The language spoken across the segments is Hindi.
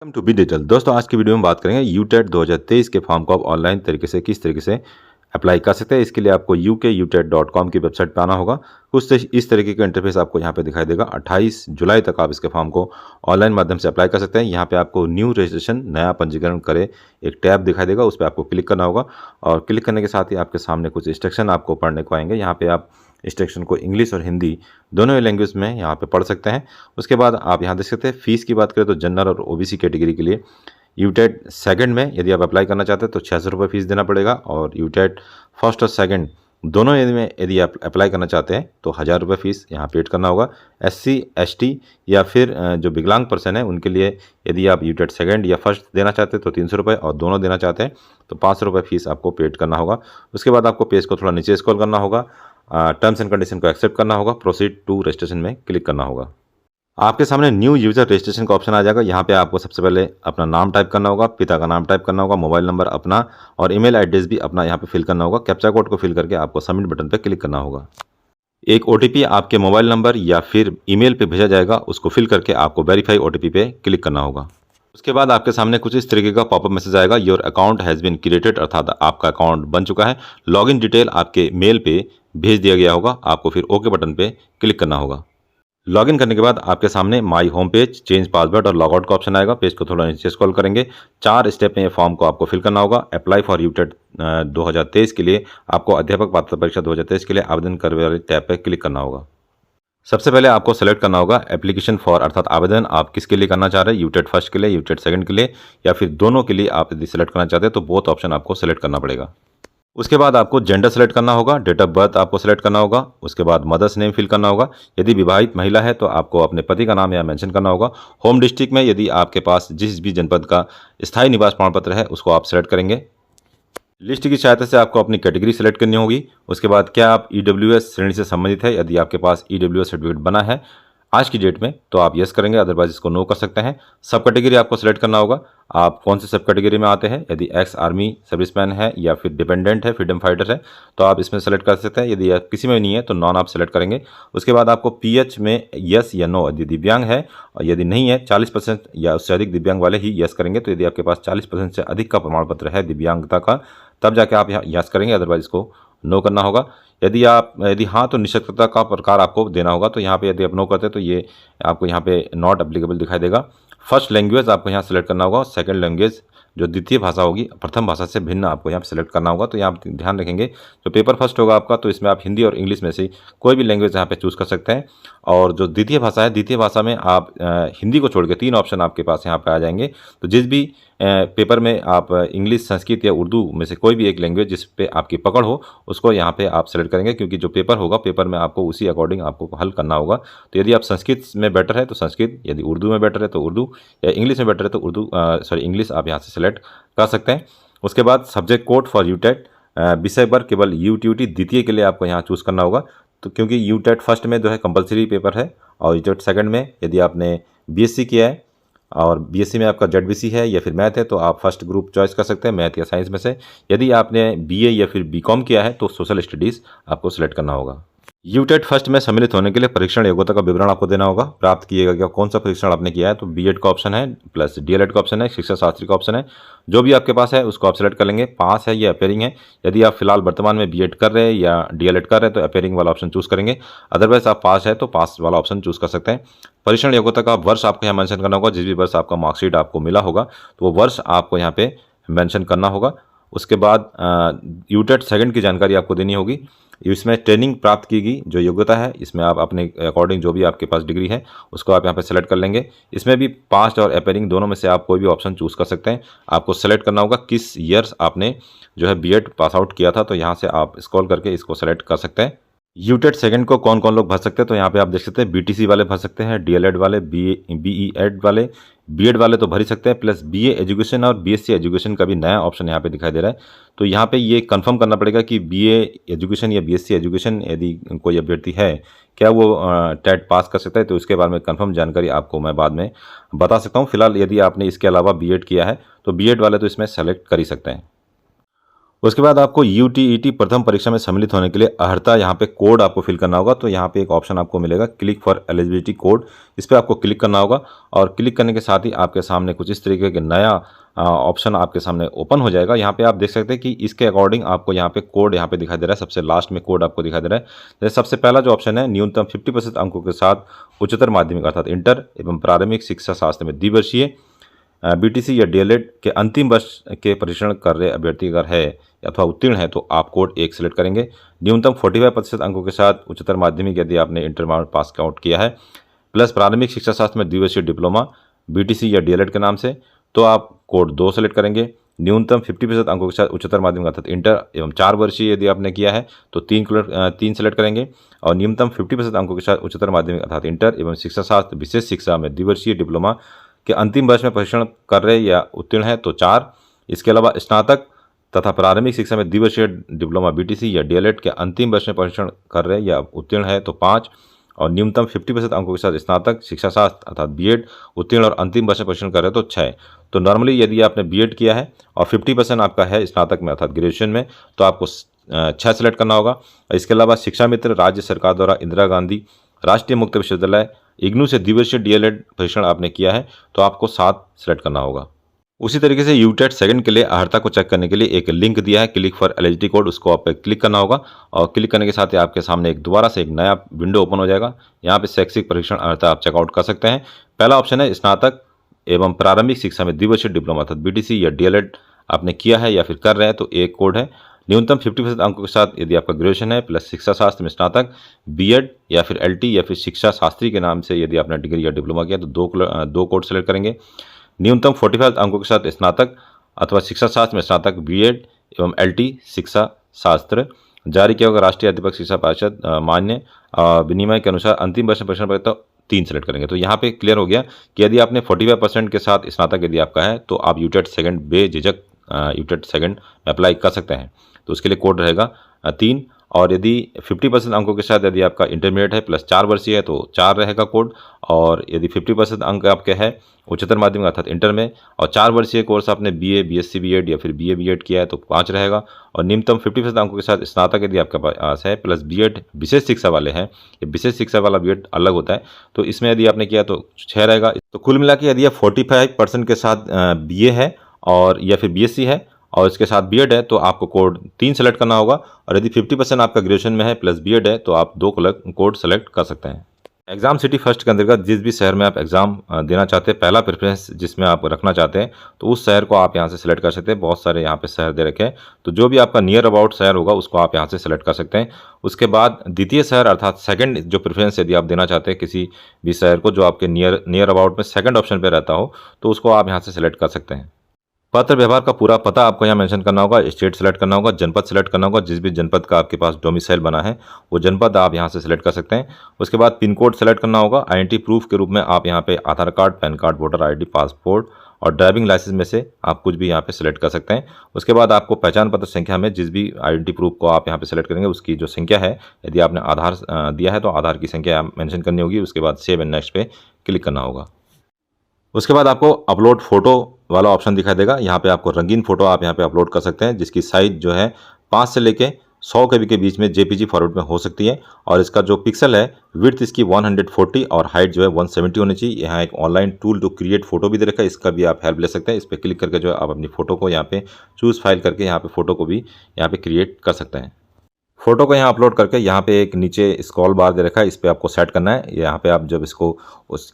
Welcome to be digital. दोस्तों, आज की वीडियो में बात करेंगे यूटेट 2023 के फॉर्म को आप ऑनलाइन तरीके से किस तरीके से अप्लाई कर सकते हैं। इसके लिए आपको uket.com की वेबसाइट पर आना होगा। कुछ इस तरीके का इंटरफेस आपको यहाँ पे दिखाई देगा। 28 जुलाई तक आप इसके फॉर्म को ऑनलाइन माध्यम से अप्लाई कर सकते हैं। यहाँ पे आपको न्यू रजिस्ट्रेशन, नया पंजीकरण करे, एक टैब दिखाई देगा, उस पर आपको क्लिक करना होगा। और क्लिक करने के साथ ही आपके सामने कुछ इंस्ट्रक्शन आपको पढ़ने को आएंगे। यहाँ पे आप इंस्ट्रक्शन को इंग्लिश और हिंदी दोनों ही लैंग्वेज में यहाँ पे पढ़ सकते हैं। उसके बाद आप यहाँ देख सकते हैं, फीस की बात करें तो जनरल और ओबीसी कैटेगरी के लिए यूटेट सेकंड में यदि आप अप्लाई करना चाहते हैं तो 600 रुपये फीस देना पड़ेगा। और यूटेट फर्स्ट और सेकंड दोनों में यदि आप अप्लाई करना चाहते हैं तो 1000 रुपये फीस यहाँ पेड करना होगा। SC ST या फिर जो विकलांग पर्सन है उनके लिए यदि आप यूटेट सेकंड या फर्स्ट देना चाहते हैं तो 300 रुपये, और दोनों देना चाहते हैं तो 500 रुपये फीस आपको पेड करना होगा। उसके बाद आपको पेज को थोड़ा नीचे स्क्रॉल करना होगा, टर्म्स एंड कंडीशन को एक्सेप्ट करना होगा, प्रोसीड टू रजिस्ट्रेशन में क्लिक करना होगा। आपके सामने न्यू यूजर रजिस्ट्रेशन का ऑप्शन आ जाएगा। यहाँ पे आपको सबसे पहले अपना नाम टाइप करना होगा, पिता का नाम टाइप करना होगा, मोबाइल नंबर अपना और ईमेल एड्रेस भी अपना यहाँ पे फिल करना होगा। कैप्चा कोड को फिल करके आपको सबमिट बटन पे क्लिक करना होगा। एक OTP आपके मोबाइल नंबर या फिर ईमेल पे भेजा जाएगा, उसको फिल करके आपको वेरीफाई OTP पे क्लिक करना होगा। उसके बाद आपके सामने कुछ इस तरीके का पॉपअप मैसेज आएगा, your account has been created, अर्थात आपका अकाउंट बन चुका है। लॉगिन डिटेल आपके मेल पे भेज दिया गया होगा। आपको फिर ओके बटन पे क्लिक करना होगा। लॉगिन करने के बाद आपके सामने my home page, change password और लॉगआउट का ऑप्शन आएगा। पेज को थोड़ा नीचे स्क्रॉल करेंगे, 4 स्टेप में ये फॉर्म को आपको फिल करना होगा। अप्लाई फॉर यूटेट 2023 के लिए आपको अध्यापक पात्रता परीक्षा 2023 के लिए आवेदन करने वाले टैब पर क्लिक करना होगा। सबसे पहले आपको सेलेक्ट करना होगा एप्लीकेशन फॉर, अर्थात आवेदन आप किसके लिए करना चाह रहे हैं, यूटेट फर्स्ट के लिए, यूटेट सेकंड के लिए, या फिर दोनों के लिए आप यदि सेलेक्ट करना चाहते हैं तो बोथ ऑप्शन आपको सेलेक्ट करना पड़ेगा। उसके बाद आपको जेंडर सेलेक्ट करना होगा, डेट ऑफ बर्थ आपको सेलेक्ट करना होगा। उसके बाद मदर्स नेम फिल करना होगा। यदि विवाहित महिला है तो आपको अपने पति का नाम यहाँ मेंशन करना होगा। होम डिस्ट्रिक्ट में यदि आपके पास जिस भी जनपद का स्थायी निवास प्रमाण पत्र है उसको आप सेलेक्ट करेंगे। लिस्ट की सहायता से आपको अपनी कैटेगरी सेलेक्ट करनी होगी। उसके बाद क्या आप EWS श्रेणी से संबंधित है, यदि आपके पास EWS सर्टिफिकेट बना है आज की डेट में तो आप यस करेंगे, अदरवाइज इसको नो कर सकते हैं। सब कैटेगरी आपको सेलेक्ट करना होगा, आप कौन से सब कैटेगरी में आते हैं। यदि एक्स आर्मी सर्विसमैन है या फिर डिपेंडेंट है, फ्रीडम फाइटर है तो आप इसमें सेलेक्ट कर सकते हैं। यदि आप किसी में नहीं है तो नॉन आप सेलेक्ट करेंगे। उसके बाद आपको PH में यस या नो, यदि दिव्यांग है और यदि नहीं है 40% या उससे अधिक दिव्यांग वाले ही यस करेंगे। तो यदि आपके पास 40% से अधिक का प्रमाण पत्र है दिव्यांगता का तब जाके आप यहाँ यस करेंगे, अदरवाइज इसको नो करना होगा। यदि हाँ तो निःशक्तता का प्रकार आपको देना होगा। तो यहाँ पे यदि आप नो करते हैं तो ये आपको यहाँ पे नॉट एप्लीकेबल दिखाई देगा। फर्स्ट लैंग्वेज आपको यहाँ सेलेक्ट करना होगा, सेकंड लैंग्वेज जो द्वितीय भाषा होगी प्रथम भाषा से भिन्न आपको यहाँ पे सेलेक्ट करना होगा। तो यहाँ आप ध्यान रखेंगे जो पेपर फर्स्ट होगा आपका तो इसमें आप हिंदी और इंग्लिश में से कोई भी लैंग्वेज यहाँ पे चूज़ कर सकते हैं। और जो द्वितीय भाषा है, द्वितीय भाषा में आप हिंदी को छोड़ के 3 ऑप्शन आपके पास यहाँ पे आ जाएंगे। तो जिस भी पेपर में आप इंग्लिश, संस्कृत या उर्दू में से कोई भी एक लैंग्वेज जिस पे आपकी पकड़ हो उसको यहाँ पे आप सेलेक्ट करेंगे, क्योंकि जो पेपर होगा पेपर में आपको उसी अकॉर्डिंग आपको हल करना होगा। तो यदि आप संस्कृत में बेटर है तो संस्कृत, यदि उर्दू में बेटर है तो उर्दू, या इंग्लिश में बेटर है तो उर्दू इंग्लिश आप यहाँ से सेलेक्ट कर सकते हैं। उसके बाद सब्जेक्ट कोड फॉर यूटेट, विषय वर्ग केवल UTUT द्वितीय के लिए आपको यहाँ चूज़ करना होगा। तो क्योंकि यूटेट फर्स्ट में जो है कंपलसरी पेपर है और यूटेट सेकंड में यदि आपने BSc किया है और BSc में आपका ZBC है या फिर मैथ है तो आप फर्स्ट ग्रुप चॉइस कर सकते हैं, मैथ या साइंस में से। यदि आपने BA या फिर BCom किया है तो सोशल स्टडीज़ आपको सेलेक्ट करना होगा। यूटेट फर्स्ट में सम्मिलित होने के लिए परीक्षण योग्यता का विवरण आपको देना होगा। प्राप्त किएगा क्या, कौन सा परीक्षण आपने किया है, तो B.Ed का ऑप्शन है प्लस DLED का ऑप्शन है, शिक्षा शास्त्री का ऑप्शन है। जो भी आपके पास है उसको आप सेलेक्ट कर लेंगे। पास है या अपेयरिंग है, यदि आप फिलहाल वर्तमान में B.Ed कर रहे हैं या DLED कर रहे हैं तो अपेयरिंग वाला ऑप्शन चूज़ करेंगे, अदरवाइज आप पास है तो पास वाला ऑप्शन चूज़ कर सकते हैं। परीक्षण योग्यता का वर्ष आपको यहाँ मेंशन करना होगा, जिस भी वर्ष आपका मार्कशीट आपको मिला होगा तो वो वर्ष आपको यहाँ पे मेंशन करना होगा। उसके बाद यूटेट सेकंड की जानकारी आपको देनी होगी। इसमें ट्रेनिंग प्राप्त की गई जो योग्यता है, इसमें आप अपने अकॉर्डिंग जो भी आपके पास डिग्री है उसको आप यहाँ पे सेलेक्ट कर लेंगे। इसमें भी पास्ट और अपेयरिंग दोनों में से आप कोई भी ऑप्शन चूज़ कर सकते हैं। आपको सेलेक्ट करना होगा किस ईयर्स आपने जो है B.Ed पास आउट किया था, तो यहाँ से आप स्क्रॉल करके इसको सेलेक्ट कर सकते हैं। यूटेट सेकंड को कौन कौन लोग भर सकते हैं, तो यहाँ पे आप देख सकते हैं BTC वाले भर सकते हैं, DLED वाले, BE.Ed वाले, B.Ed वाले तो भर ही सकते हैं, प्लस BA एजुकेशन और BSc एजुकेशन का भी नया ऑप्शन यहाँ पे दिखाई दे रहा है। तो यहाँ पे ये कंफर्म करना पड़ेगा कि BA एजुकेशन या BSc एजुकेशन यदि कोई अभ्यर्थी है क्या वो टेट पास कर सकता है, तो इसके बारे में कंफर्म जानकारी आपको मैं बाद में बता सकता हूँ। फिलहाल यदि आपने इसके अलावा B.Ed किया है तो B.Ed वाले तो इसमें सेलेक्ट कर ही सकते हैं। उसके बाद आपको यूटीईटी प्रथम परीक्षा में सम्मिलित होने के लिए अर्हता यहाँ पे कोड आपको फिल करना होगा। तो यहाँ पे एक ऑप्शन आपको मिलेगा क्लिक फॉर एलिजिबिलिटी कोड, इस पर आपको क्लिक करना होगा और क्लिक करने के साथ ही आपके सामने कुछ इस तरीके के नया ऑप्शन आपके सामने ओपन हो जाएगा। यहाँ पे आप देख सकते हैं कि इसके अकॉर्डिंग आपको यहाँ पे कोड यहाँ पे दिखाई दे रहा है, सबसे लास्ट में कोड आपको दिखाई दे रहा है। जैसे सबसे पहला जो ऑप्शन है, न्यूनतम 50% अंकों के साथ उच्चतर माध्यमिक अर्थात इंटर एवं प्रारंभिक शिक्षा शास्त्र में द्विवर्षीय बीटीसी या डीएलएड के अंतिम वर्ष के परीक्षण कर रहे अभ्यर्थी अगर है अथवा उत्तीर्ण है तो आप कोड 1 सेलेक्ट करेंगे। न्यूनतम 45% अंकों के साथ उच्चतर माध्यमिक यदि आपने इंटर पास आउट किया है प्लस प्रारंभिक शिक्षा शास्त्र में द्विवर्षीय डिप्लोमा बीटीसी या डीएलएड के नाम से, तो आप कोड 2 सेलेक्ट करेंगे। न्यूनतम 50% अंकों के साथ उच्चतर माध्यमिक अर्थात इंटर एवं 4 वर्षीय यदि आपने किया है तो 3 सेलेक्ट करेंगे। और न्यूनतम 50% अंकों के साथ उच्चतर माध्यमिक अर्थात इंटर एवं शिक्षा शास्त्र विशेष शिक्षा में द्विवर्षीय डिप्लोमा के अंतिम वर्ष में परीक्षण कर रहे या उत्तीर्ण है तो 4। इसके अलावा स्नातक तथा प्रारंभिक शिक्षा में द्विवर्षीय डिप्लोमा बीटीसी या डीएलएड के अंतिम वर्ष में परीक्षण कर रहे या उत्तीर्ण है तो 5। और न्यूनतम 50% अंकों के साथ स्नातक शिक्षा शास्त्र अर्थात बीएड उत्तीर्ण और अंतिम वर्ष में परीक्षण कर रहे तो 6। तो नॉर्मली यदि आपने बीएड किया है और 50% आपका है स्नातक में अर्थात ग्रेजुएशन में तो आपको 6 सेलेक्ट करना होगा। इसके अलावा शिक्षा मित्र राज्य सरकार द्वारा इंदिरा गांधी राष्ट्रीय मुक्त विश्वविद्यालय इग्नू से द्विवर्षीय डीएलएड परीक्षण आपने किया है तो आपको 7 सेलेक्ट करना होगा। उसी तरीके से यूटेट सेकंड के लिए अर्हता को चेक करने के लिए एक लिंक दिया है क्लिक फॉर एलिजिबिलिटी कोड, उसको आप पे क्लिक करना होगा और क्लिक करने के साथ ही आपके सामने दोबारा से एक नया विंडो ओपन हो जाएगा। यहाँ पे शैक्षिक परीक्षण अर्हता आप चेकआउट कर सकते हैं। पहला ऑप्शन है स्नातक एवं प्रारंभिक शिक्षा में द्विवर्षीय डिप्लोमा अर्थात बीटीसी या डीएलएड आपने किया है या फिर कर रहे हैं तो एक कोड है। न्यूनतम 50% अंकों के साथ यदि आपका ग्रेजुएशन है प्लस शिक्षा शास्त्र में स्नातक बीएड या फिर एलटी या फिर शिक्षा शास्त्री के नाम से यदि आपने डिग्री या डिप्लोमा किया तो 2 कोड सेलेक्ट करेंगे। न्यूनतम 45 अंकों के साथ स्नातक अथवा शिक्षा शास्त्र में स्नातक बीएड एवं एलटी शिक्षा शास्त्र जारी किया होगा राष्ट्रीय अध्यापक शिक्षा परिषद मान्य विनिमय के अनुसार अंतिम वर्ष में परीक्षण पर तो 3 सेलेक्ट करेंगे। तो यहाँ पे क्लियर हो गया कि यदि आपने 45% के साथ स्नातक यदि आपका है तो आप यूटेट सेकंड बेझिझक यूटेट सेकंड में अप्लाई कर सकते हैं। तो उसके लिए कोड रहेगा 3। और यदि 50% अंकों के साथ यदि आपका इंटरमीडिएट है प्लस 4 वर्षीय है तो 4 रहेगा कोड। और यदि 50% अंक आपके है उच्चतर माध्यमिक अर्थात इंटर में और 4 वर्षीय कोर्स आपने बीए बीएससी बीएड या फिर बीए बीएड किया है तो 5 रहेगा। और न्यूनतम 50% अंकों के साथ स्नातक यदि आपके पास है प्लस बीएड विशेष शिक्षा वाले हैं, ये विशेष शिक्षा वाला बीएड अलग होता है तो इसमें यदि आपने किया तो 6 रहेगा। तो कुल मिला के यदि आप 45% के साथ बीए है और या फिर बीएससी है और इसके साथ बीएड है तो आपको कोड 3 सेलेक्ट करना होगा। और यदि 50% आपका ग्रेजुएशन में है प्लस बीएड है तो आप 2 कोड सेलेक्ट कर सकते हैं। एग्जाम सिटी फर्स्ट के अंतर्गत जिस भी शहर में आप एग्जाम देना चाहते हैं, पहला प्रेफरेंस जिसमें आप रखना चाहते हैं तो उस शहर को आप यहाँ से सिलेक्ट कर सकते हैं। बहुत सारे यहाँ पे शहर दे रखे हैं तो जो भी आपका नियर अबाउट शहर होगा उसको आप यहाँ से सिलेक्ट कर सकते हैं। उसके बाद द्वितीय शहर अर्थात सेकंड जो प्रेफरेंस यदि आप देना चाहते हैं किसी भी शहर को जो आपके नियर अबाउट में सेकंड ऑप्शन पर रहता हो तो उसको आप यहाँ से सिलेक्ट कर सकते हैं। पत्र व्यवहार का पूरा पता आपको यहाँ मेंशन करना होगा, स्टेट सेलेक्ट करना होगा, जनपद सेलेक्ट करना होगा, जिस भी जनपद का आपके पास डोमिसाइल बना है वो जनपद आप यहाँ से सिलेक्ट कर सकते हैं। उसके बाद पिन कोड सेलेक्ट करना होगा। आइडेंटिटी प्रूफ के रूप में आप यहाँ पे Aadhaar card, PAN card, voter ID, passport और ड्राइविंग लाइसेंस में से आप कुछ भी यहाँ पे सिलेक्ट कर सकते हैं। उसके बाद आपको पहचान पत्र संख्या में जिस भी आइडेंटिटी प्रूफ को आप यहाँ पे सिलेक्ट करेंगे उसकी जो संख्या है, यदि आपने आधार दिया है तो आधार की संख्या मेंशन करनी होगी। उसके बाद सेव एंड नेक्स्ट पे क्लिक करना होगा। उसके बाद आपको अपलोड फोटो वाला ऑप्शन दिखाई देगा। यहाँ पे आपको रंगीन फोटो आप यहाँ पे अपलोड कर सकते हैं जिसकी साइज जो है 5 से लेके 100 KB के बीच में जेपीजी फॉर्मेट में हो सकती है। और इसका जो पिक्सल है विड्थ इसकी 140 और हाइट जो है 170 होनी चाहिए। यहाँ एक ऑनलाइन टूल जो क्रिएट फोटो भी दे रखा है, इसका भी आप हेल्प ले सकते हैं। इस पर क्लिक करके जो है आप अपनी फोटो को यहाँ पे चूज़ फाइल करके यहाँ पे फोटो को भी यहाँ पे क्रिएट कर सकते हैं। फोटो को यहाँ अपलोड करके यहाँ पे एक नीचे स्क्रॉल बार दे रखा है, इस पे आपको सेट करना है। यहाँ पे आप जब इसको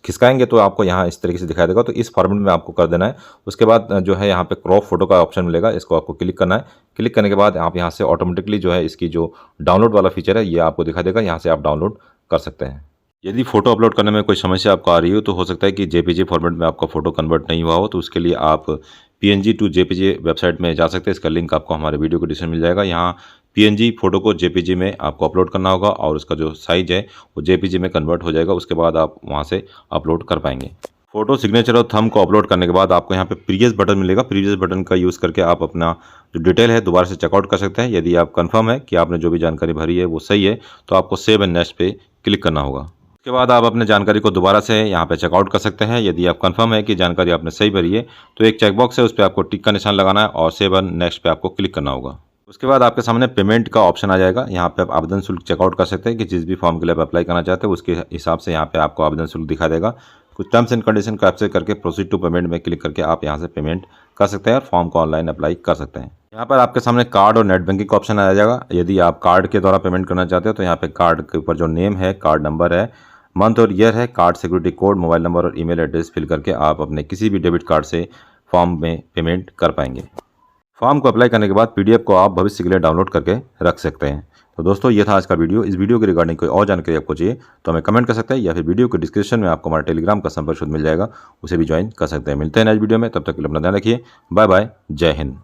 खिसकाएंगे तो आपको यहाँ इस तरीके से दिखाई देगा, तो इस फॉर्मेट में आपको कर देना है। उसके बाद जो है यहाँ पे क्रॉप फोटो का ऑप्शन मिलेगा, इसको आपको क्लिक करना है। क्लिक करने के बाद आप यहाँ से ऑटोमेटिकली जो है इसकी जो डाउनलोड वाला फीचर है ये आपको दिखा देगा, यहाँ से आप डाउनलोड कर सकते हैं। यदि फोटो अपलोड करने में कोई समस्या आपको आ रही हो तो हो सकता है कि जेपीजी फॉर्मेट में आपका फोटो कन्वर्ट नहीं हुआ हो, तो उसके लिए आप पीएनजी टू जेपीजी वेबसाइट में जा सकते हैं। इसका लिंक आपको हमारे वीडियो को डिस्क्रिप्शन में मिल जाएगा। यहाँ पीएनजी फोटो को जेपीजी में आपको अपलोड करना होगा और उसका जो साइज है वो जेपीजी में कन्वर्ट हो जाएगा। उसके बाद आप वहाँ से अपलोड कर पाएंगे। फोटो, सिग्नेचर और थंब को अपलोड करने के बाद आपको यहाँ पे प्रीवियस बटन मिलेगा। प्रीवियस बटन का यूज़ करके आप अपना जो डिटेल है दोबारा से चेकआउट कर सकते हैं। यदि आप कंफर्म है कि आपने जो भी जानकारी भरी है वो सही है तो आपको सेव एंड नेक्स्ट पे क्लिक करना होगा। उसके बाद आप अपने जानकारी को दोबारा से यहाँ पे चेकआउट कर सकते हैं। यदि आप कंफर्म है कि जानकारी आपने सही भरी है तो एक चेकबॉक्स है, उस पर आपको टिक का निशान लगाना है और सेव एंड नेक्स्ट पे आपको क्लिक करना होगा। उसके बाद आपके सामने पेमेंट का ऑप्शन आ जाएगा। यहाँ पे आप आवेदन शुल्क चेकआउट कर सकते हैं कि जिस भी फॉर्म के लिए आप अप्लाई करना चाहते हैं उसके हिसाब से यहाँ पे आपको आवेदन शुल्क दिखा देगा। कुछ टर्म्स एंड कंडीशन को आपसे करके प्रोसीड टू पेमेंट में क्लिक करके आप यहाँ से पेमेंट कर सकते हैं और फॉर्म को ऑनलाइन अप्लाई कर सकते हैं। यहाँ पर आपके सामने कार्ड और नेट बैंकिंग का ऑप्शन आ जाएगा। यदि आप कार्ड के द्वारा पेमेंट करना चाहते हो तो यहाँ पे कार्ड के ऊपर जो नेम है, कार्ड नंबर है, मंथ और ईयर है, card security code, mobile number और ईमेल एड्रेस फिल करके आप अपने किसी भी डेबिट कार्ड से फॉर्म में पेमेंट कर पाएंगे। फॉर्म को अप्लाई करने के बाद पीडीएफ को आप भविष्य के लिए डाउनलोड करके रख सकते हैं। तो दोस्तों ये था आज का वीडियो। इस वीडियो के रिगार्डिंग कोई और जानकारी आपको चाहिए तो हमें कमेंट कर सकते हैं या फिर वीडियो के डिस्क्रिप्शन में आपको हमारा टेलीग्राम का संपर्क मिल जाएगा, उसे भी ज्वाइन कर सकते हैं। मिलते हैं नेक्स्ट वीडियो में, तब तक के लिए अपना ध्यान रखिए। बाय बाय, जय हिंद।